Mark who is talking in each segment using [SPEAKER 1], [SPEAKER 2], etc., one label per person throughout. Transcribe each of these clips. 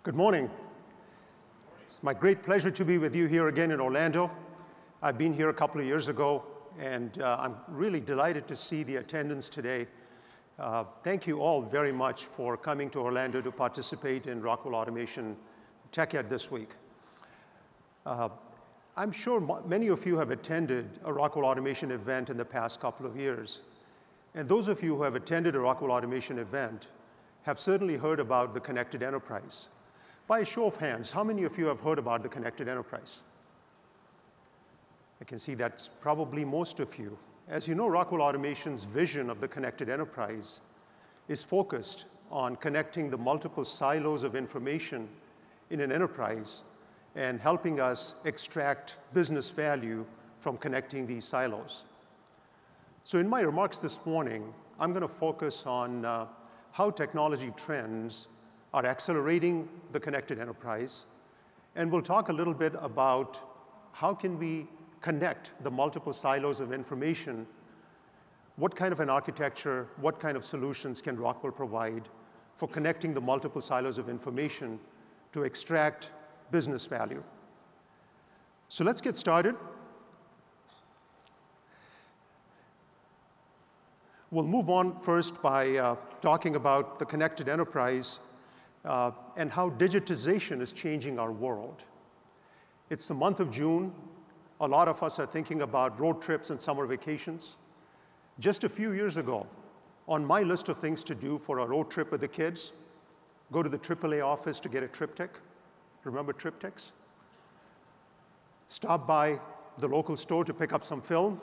[SPEAKER 1] Good morning. It's my great pleasure to be with you here again in Orlando. I've been here a couple of years ago, and I'm really delighted to see the attendance today. Thank you all very much for coming to Orlando to participate in Rockwell Automation Tech Ed this week. I'm sure many of you have attended a Rockwell Automation event in the past couple of years. And those of you who have attended a Rockwell Automation event have certainly heard about the connected enterprise. By a show of hands, how many of you have heard about the connected enterprise? I can see that's probably most of you. As you know, Rockwell Automation's vision of the connected enterprise is focused on connecting the multiple silos of information in an enterprise and helping us extract business value from connecting these silos. So in my remarks this morning, I'm going to focus on how technology trends are accelerating the connected enterprise, and we'll talk a little bit about how can we connect the multiple silos of information, what kind of an architecture, what kind of solutions can Rockwell provide for connecting the multiple silos of information to extract business value. So let's get started. We'll move on first by talking about the connected enterprise and how digitization is changing our world. It's the month of June. A lot of us are thinking about road trips and summer vacations. Just a few years ago, on my list of things to do for a road trip with the kids, go to the AAA office to get a triptych. Remember triptychs? Stop by the local store to pick up some film,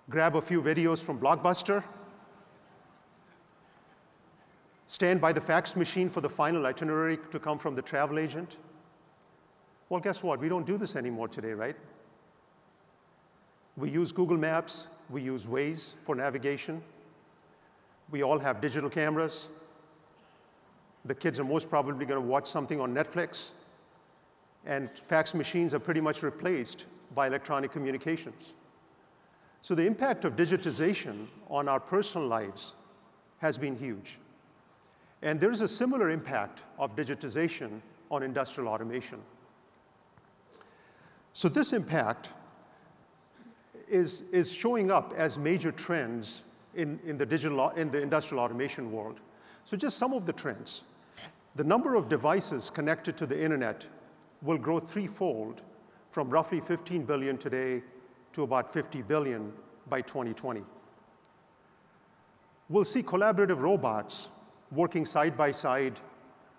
[SPEAKER 1] grab a few videos from Blockbuster, stand by the fax machine for the final itinerary to come from the travel agent. Well, guess what? We don't do this anymore today, right? We use Google Maps. We use Waze for navigation. We all have digital cameras. The kids are most probably going to watch something on Netflix. And fax machines are pretty much replaced by electronic communications. So the impact of digitization on our personal lives has been huge. And there's a similar impact of digitization on industrial automation. So this impact is showing up as major trends in the industrial automation world. So just some of the trends. The number of devices connected to the internet will grow threefold from roughly 15 billion today to about 50 billion by 2020. We'll see collaborative robots working side by side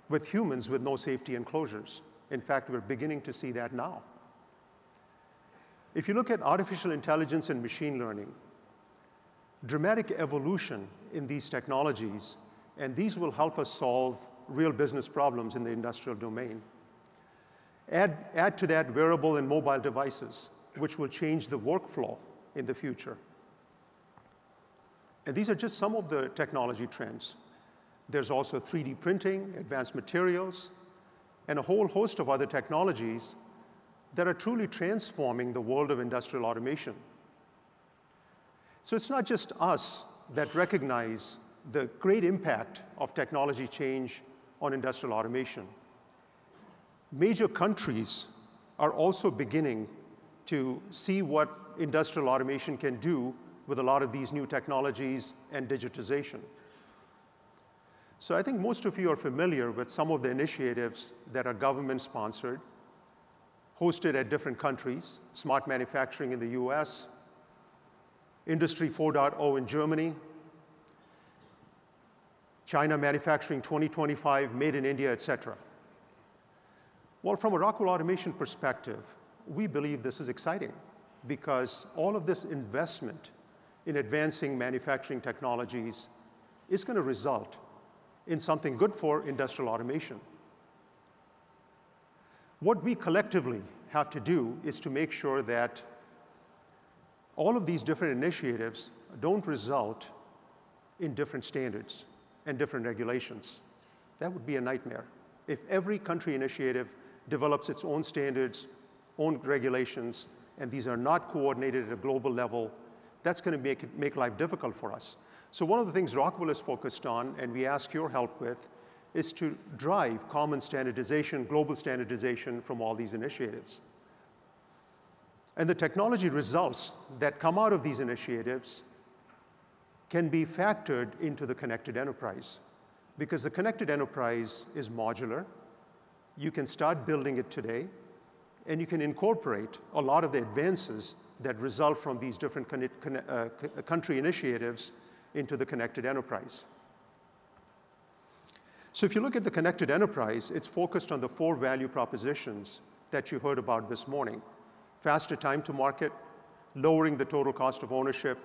[SPEAKER 1] with humans with no safety enclosures. In fact, we're beginning to see that now. If you look at artificial intelligence and machine learning, dramatic evolution in these technologies, and these will help us solve real business problems in the industrial domain. Add to that wearable and mobile devices, which will change the workflow in the future. And these are just some of the technology trends. There's also 3D printing, advanced materials, and a whole host of other technologies that are truly transforming the world of industrial automation. So it's not just us that recognize the great impact of technology change on industrial automation. Major countries are also beginning to see what industrial automation can do with a lot of these new technologies and digitization. So I think most of you are familiar with some of the initiatives that are government-sponsored, hosted at different countries: smart manufacturing in the US, Industry 4.0 in Germany, China Manufacturing 2025, Made in India, et cetera. Well, from a Rockwell Automation perspective, we believe this is exciting because all of this investment in advancing manufacturing technologies is going to result in something good for industrial automation. What we collectively have to do is to make sure that all of these different initiatives don't result in different standards and different regulations. That would be a nightmare. If every country initiative develops its own standards, own regulations, and these are not coordinated at a global level, that's going to make life difficult for us. So one of the things Rockwell is focused on, and we ask your help with, is to drive common standardization, global standardization from all these initiatives. And the technology results that come out of these initiatives can be factored into the connected enterprise, because the connected enterprise is modular. You can start building it today, and you can incorporate a lot of the advances that result from these different country initiatives into the connected enterprise. So if you look at the connected enterprise, it's focused on the 4 value propositions that you heard about this morning: faster time to market, lowering the total cost of ownership,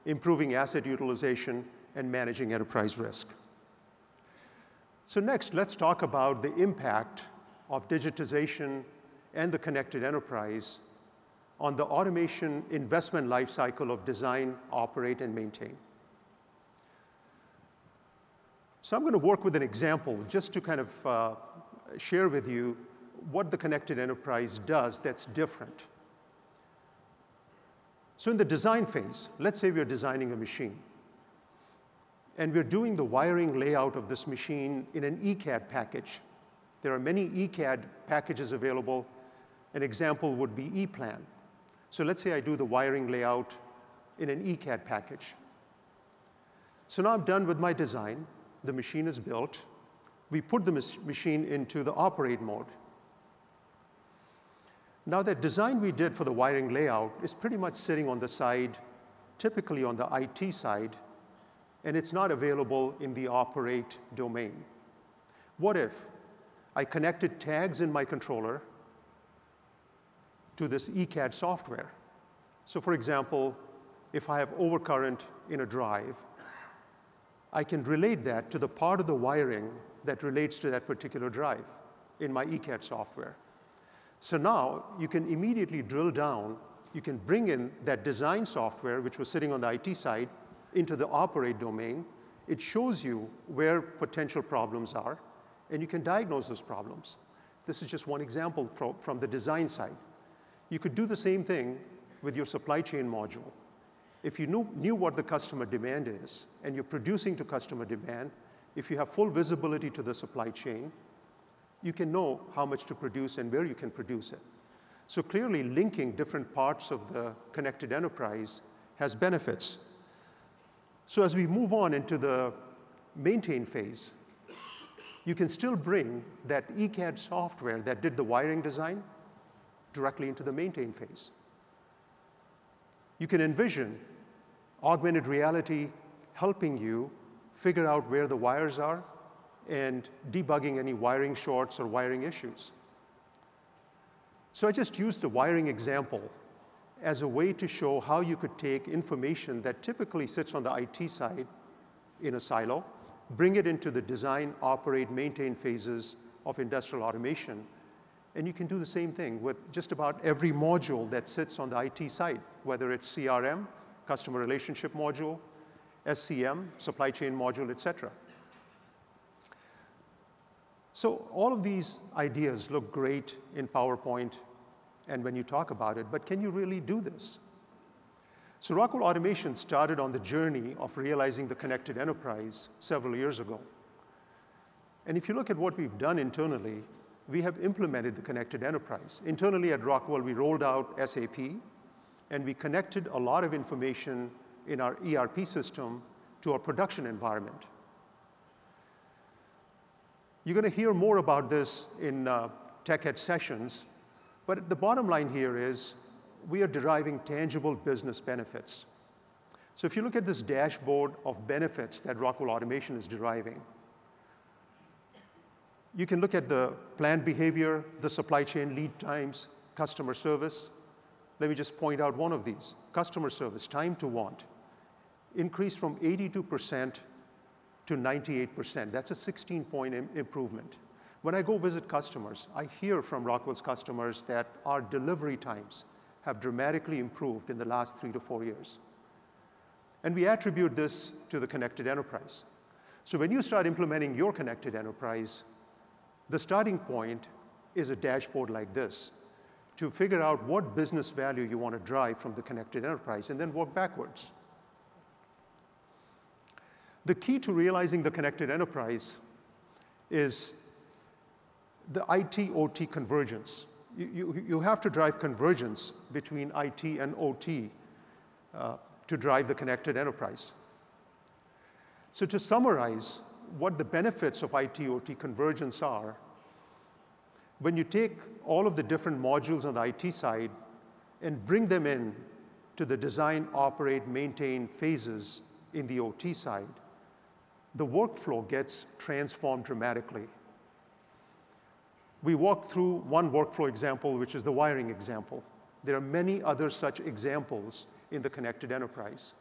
[SPEAKER 1] improving asset utilization, and managing enterprise risk. So next, let's talk about the impact of digitization and the connected enterprise on the automation investment lifecycle of design, operate, and maintain. So I'm going to work with an example just to kind of share with you what the connected enterprise does that's different. So in the design phase, let's say we're designing a machine, and we're doing the wiring layout of this machine in an ECAD package. There are many ECAD packages available. An example would be ePlan. So let's say I do the wiring layout in an ECAD package. So now I'm done with my design. The machine is built. We put the machine into the operate mode. Now that design we did for the wiring layout is pretty much sitting on the side, typically on the IT side, and it's not available in the operate domain. What if I connected tags in my controller to this ECAD software? So for example, if I have overcurrent in a drive, I can relate that to the part of the wiring that relates to that particular drive in my ECAD software. So now you can immediately drill down. You can bring in that design software, which was sitting on the IT side, into the operate domain. It shows you where potential problems are, and you can diagnose those problems. This is just one example from the design side. You could do the same thing with your supply chain module. If you knew what the customer demand is, and you're producing to customer demand, if you have full visibility to the supply chain, you can know how much to produce and where you can produce it. So clearly, linking different parts of the connected enterprise has benefits. So as we move on into the maintain phase, you can still bring that ECAD software that did the wiring design directly into the maintain phase. You can envision augmented reality helping you figure out where the wires are and debugging any wiring shorts or wiring issues. So I just used the wiring example as a way to show how you could take information that typically sits on the IT side in a silo, bring it into the design, operate, maintain phases of industrial automation, and you can do the same thing with just about every module that sits on the IT side, whether it's CRM, customer relationship module, SCM, supply chain module, et cetera. So all of these ideas look great in PowerPoint and when you talk about it, but can you really do this? So Rockwell Automation started on the journey of realizing the connected enterprise several years ago. And if you look at what we've done internally, we have implemented the connected enterprise. Internally at Rockwell, we rolled out SAP, and we connected a lot of information in our ERP system to our production environment. You're going to hear more about this in Tech Ed sessions, but the bottom line here is we are deriving tangible business benefits. So if you look at this dashboard of benefits that Rockwell Automation is deriving, you can look at the planned behavior, the supply chain lead times, customer service. Let me just point out one of these. Customer service, time to want, increased from 82% to 98%. That's a 16-point improvement. When I go visit customers, I hear from Rockwell's customers that our delivery times have dramatically improved in the last 3 to 4 years. And we attribute this to the connected enterprise. So when you start implementing your connected enterprise, the starting point is a dashboard like this to figure out what business value you want to drive from the connected enterprise and then work backwards. The key to realizing the connected enterprise is the IT-OT convergence. You have to drive convergence between IT and OT to drive the connected enterprise. So to summarize what the benefits of IT-OT convergence are, when you take all of the different modules on the IT side and bring them in to the design, operate, maintain phases in the OT side, the workflow gets transformed dramatically. We walked through one workflow example, which is the wiring example. There are many other such examples in the connected enterprise.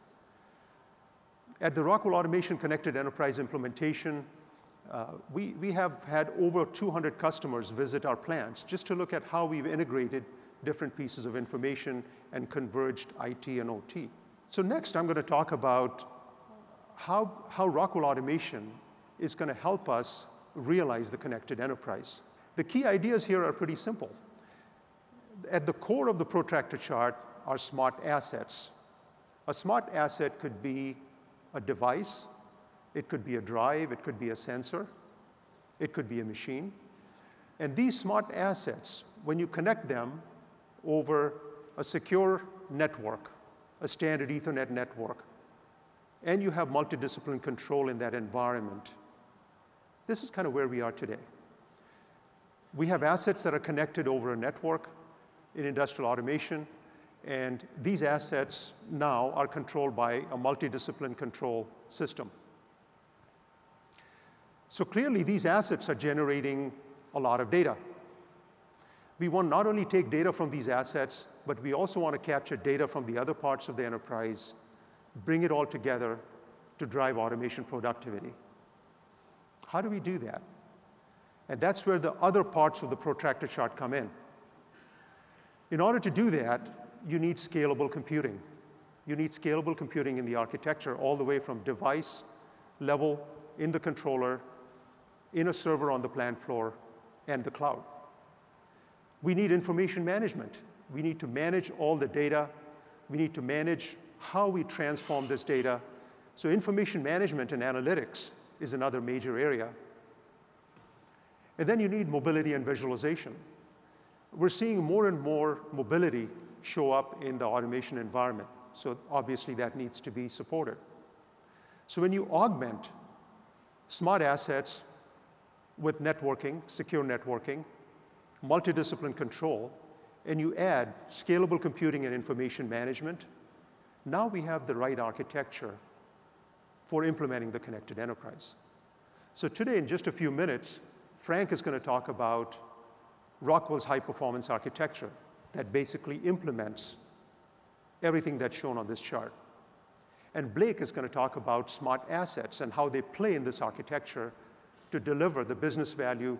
[SPEAKER 1] At the Rockwell Automation Connected Enterprise implementation, we have had over 200 customers visit our plants just to look at how we've integrated different pieces of information and converged IT and OT. So next, I'm going to talk about how Rockwell Automation is going to help us realize the connected enterprise. The key ideas here are pretty simple. At the core of the protractor chart are smart assets. A smart asset could be a device, it could be a drive, it could be a sensor, it could be a machine. And these smart assets, when you connect them over a secure network, a standard Ethernet network, and you have multidiscipline control in that environment, this is kind of where we are today. We have assets that are connected over a network in industrial automation, and these assets now are controlled by a multidiscipline control system. So clearly, these assets are generating a lot of data. We want not only take data from these assets, but we also want to capture data from the other parts of the enterprise, bring it all together to drive automation productivity. How do we do that? And that's where the other parts of the protractor chart come in. In order to do that, you need scalable computing. You need scalable computing in the architecture all the way from device level in the controller, in a server on the plant floor, and the cloud. We need information management. We need to manage all the data. We need to manage how we transform this data. So information management and analytics is another major area. And then you need mobility and visualization. We're seeing more and more mobility show up in the automation environment. So obviously that needs to be supported. So when you augment smart assets with networking, secure networking, multidiscipline control, and you add scalable computing and information management, now we have the right architecture for implementing the connected enterprise. So today, in just a few minutes, Frank is going to talk about Rockwell's high-performance architecture that basically implements everything that's shown on this chart. And Blake is going to talk about smart assets and how they play in this architecture to deliver the business value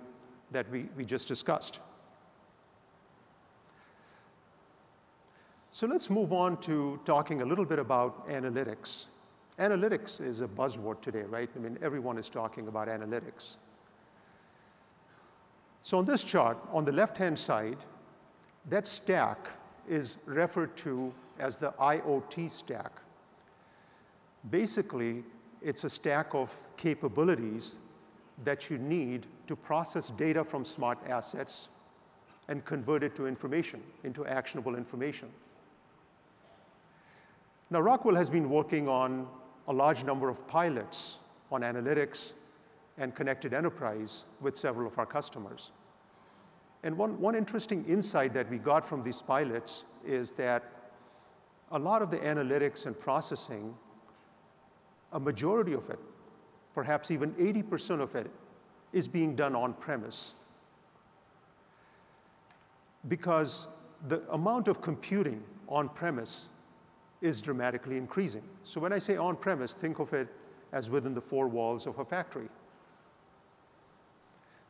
[SPEAKER 1] that we just discussed. So let's move on to talking a little bit about analytics. Analytics is a buzzword today, right? I mean, everyone is talking about analytics. So on this chart, on the left-hand side, that stack is referred to as the IoT stack. Basically, it's a stack of capabilities that you need to process data from smart assets and convert it to information, into actionable information. Now, Rockwell has been working on a large number of pilots on analytics and connected enterprise with several of our customers. And one interesting insight that we got from these pilots is that a lot of the analytics and processing, a majority of it, perhaps even 80% of it, is being done on-premise. Because the amount of computing on-premise is dramatically increasing. So when I say on-premise, think of it as within the four walls of a factory.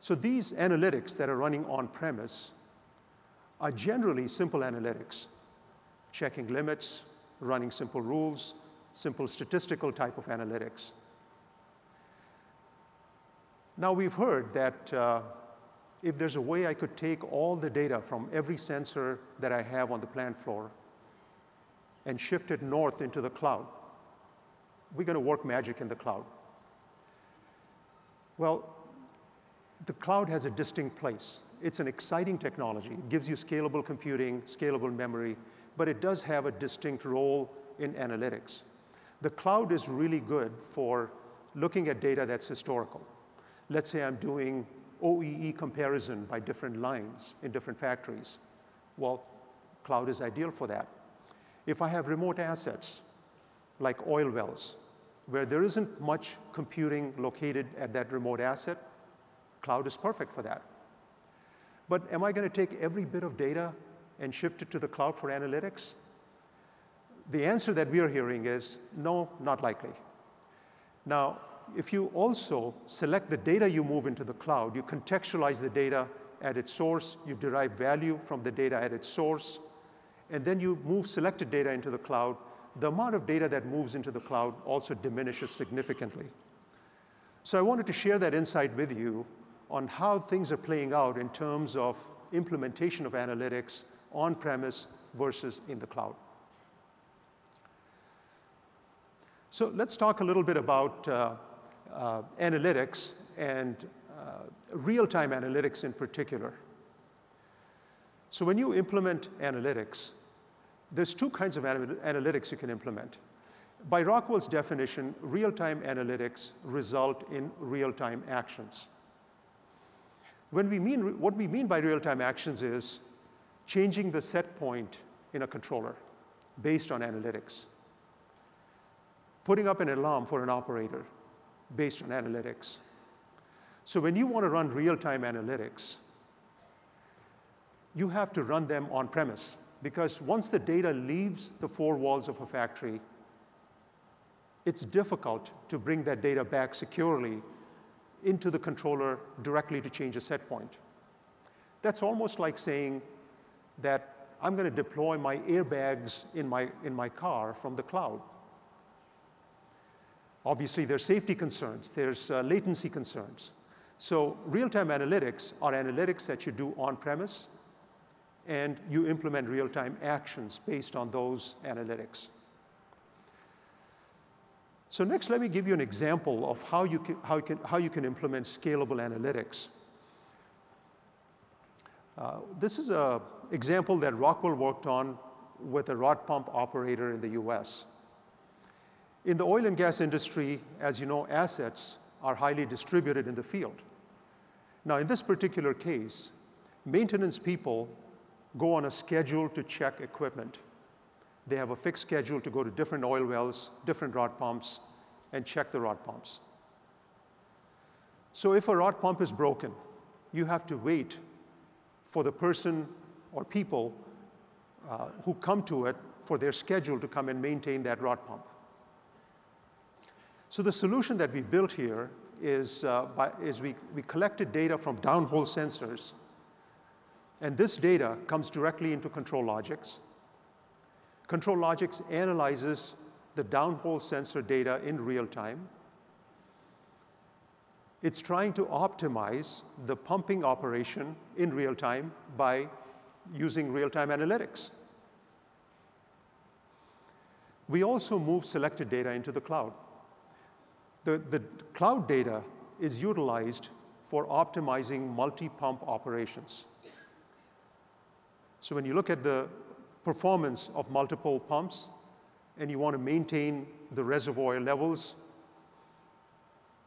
[SPEAKER 1] So these analytics that are running on-premise are generally simple analytics, checking limits, running simple rules, simple statistical type of analytics. Now, we've heard that if there's a way I could take all the data from every sensor that I have on the plant floor and shift it north into the cloud, we're going to work magic in the cloud. Well, The cloud has a distinct place. It's an exciting technology. It gives you scalable computing, scalable memory, but it does have a distinct role in analytics. The cloud is really good for looking at data that's historical. Let's say I'm doing OEE comparison by different lines in different factories. Well, cloud is ideal for that. If I have remote assets, like oil wells, where there isn't much computing located at that remote asset, cloud is perfect for that. But am I going to take every bit of data and shift it to the cloud for analytics? The answer that we are hearing is no, not likely. Now, if you also select the data you move into the cloud, you contextualize the data at its source, you derive value from the data at its source, and then you move selected data into the cloud, the amount of data that moves into the cloud also diminishes significantly. So I wanted to share that insight with you on how things are playing out in terms of implementation of analytics on-premise versus in the cloud. So let's talk a little bit about analytics and real-time analytics in particular. So when you implement analytics, there's two kinds of analytics you can implement. By Rockwell's definition, real-time analytics result in real-time actions. What we mean by real-time actions is changing the set point in a controller based on analytics, putting up an alarm for an operator based on analytics. So when you want to run real-time analytics, you have to run them on-premise, because once the data leaves the four walls of a factory, it's difficult to bring that data back securely into the controller directly to change a set point. That's almost like saying that I'm going to deploy my airbags in my car from the cloud. Obviously, there's safety concerns, there's latency concerns. So real-time analytics are analytics that you do on-premise, and you implement real-time actions based on those analytics. So next, let me give you an example of how you can implement scalable analytics. This is an example that Rockwell worked on with a rod pump operator in the US. In the oil and gas industry, as you know, assets are highly distributed in the field. Now, in this particular case, maintenance people go on a schedule to check equipment. They have a fixed schedule to go to different oil wells, different rod pumps, and check the rod pumps. So if a rod pump is broken, you have to wait for the person or people who come to it for their schedule to come and maintain that rod pump. So the solution that we built here is we collected data from downhole sensors, and this data comes directly into ControlLogix. ControlLogix analyzes the downhole sensor data in real time. It's trying to optimize the pumping operation in real time by using real-time analytics. We also move selected data into the cloud. The cloud data is utilized for optimizing multi-pump operations. So when you look at the performance of multiple pumps and you want to maintain the reservoir levels,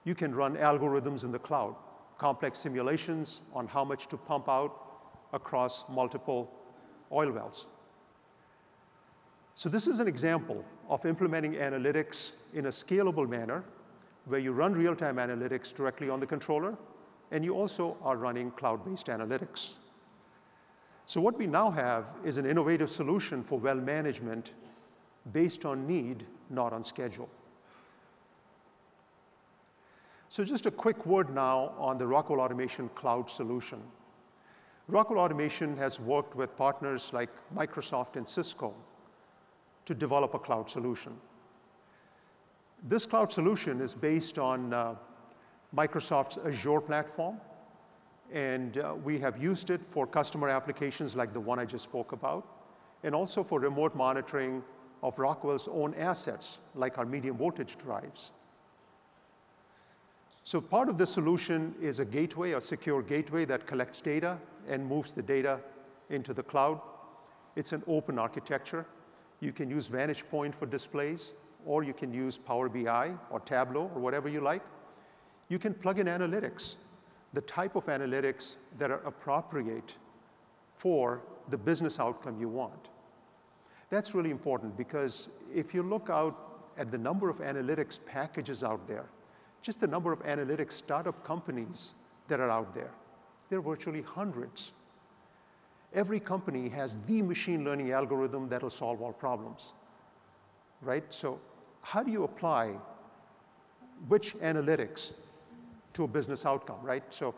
[SPEAKER 1] you can run algorithms in the cloud, complex simulations on how much to pump out across multiple oil wells. So this is an example of implementing analytics in a scalable manner, where you run real-time analytics directly on the controller, and you also are running cloud-based analytics. So what we now have is an innovative solution for well management based on need, not on schedule. So just a quick word now on the Rockwell Automation cloud solution. Rockwell Automation has worked with partners like Microsoft and Cisco to develop a cloud solution. This cloud solution is based on Microsoft's Azure platform, and we have used it for customer applications like the one I just spoke about, and also for remote monitoring of Rockwell's own assets, like our medium voltage drives. So part of the solution is a gateway, a secure gateway that collects data and moves the data into the cloud. It's an open architecture. You can use Vantage Point for displays, or you can use Power BI or Tableau or whatever you like. You can plug in analytics, the type of analytics that are appropriate for the business outcome you want. That's really important because if you look out at the number of analytics packages out there, just the number of analytics startup companies that are out there, there are virtually hundreds. Every company has the machine learning algorithm that'll solve all problems, right? So how do you apply which analytics to a business outcome, right? So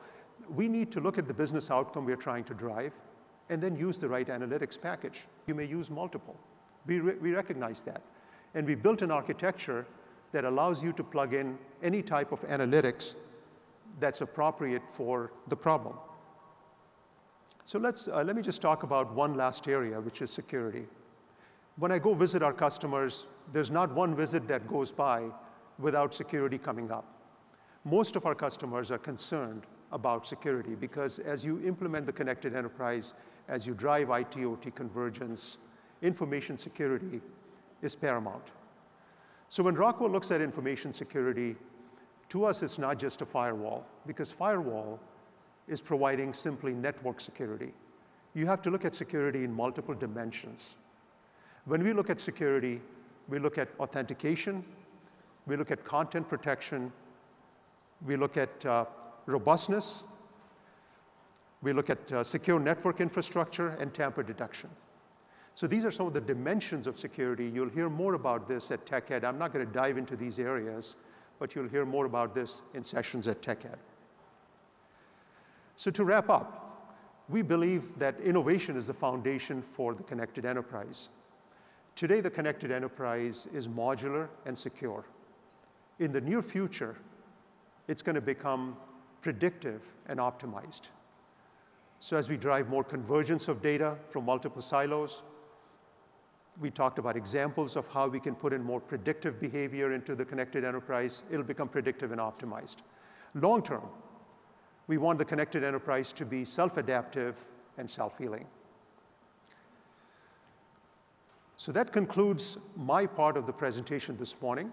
[SPEAKER 1] we need to look at the business outcome we're trying to drive and then use the right analytics package. You may use multiple. We recognize that. And we built an architecture that allows you to plug in any type of analytics that's appropriate for the problem. So let me just talk about one last area, which is security. When I go visit our customers, there's not one visit that goes by without security coming up. Most of our customers are concerned about security because as you implement the connected enterprise, as you drive IT/OT convergence, information security is paramount. So when Rockwell looks at information security, to us it's not just a firewall, because firewall is providing simply network security. You have to look at security in multiple dimensions. When we look at security, we look at authentication, we look at content protection, we look at robustness, we look at secure network infrastructure, and tamper detection. So these are some of the dimensions of security. You'll hear more about this at TechEd. I'm not going to dive into these areas, but you'll hear more about this in sessions at TechEd. So to wrap up, we believe that innovation is the foundation for the connected enterprise. Today, the connected enterprise is modular and secure. In the near future, it's going to become predictive and optimized. So as we drive more convergence of data from multiple silos, we talked about examples of how we can put in more predictive behavior into the connected enterprise. It'll become predictive and optimized. Long term, we want the connected enterprise to be self-adaptive and self-healing. So that concludes my part of the presentation this morning.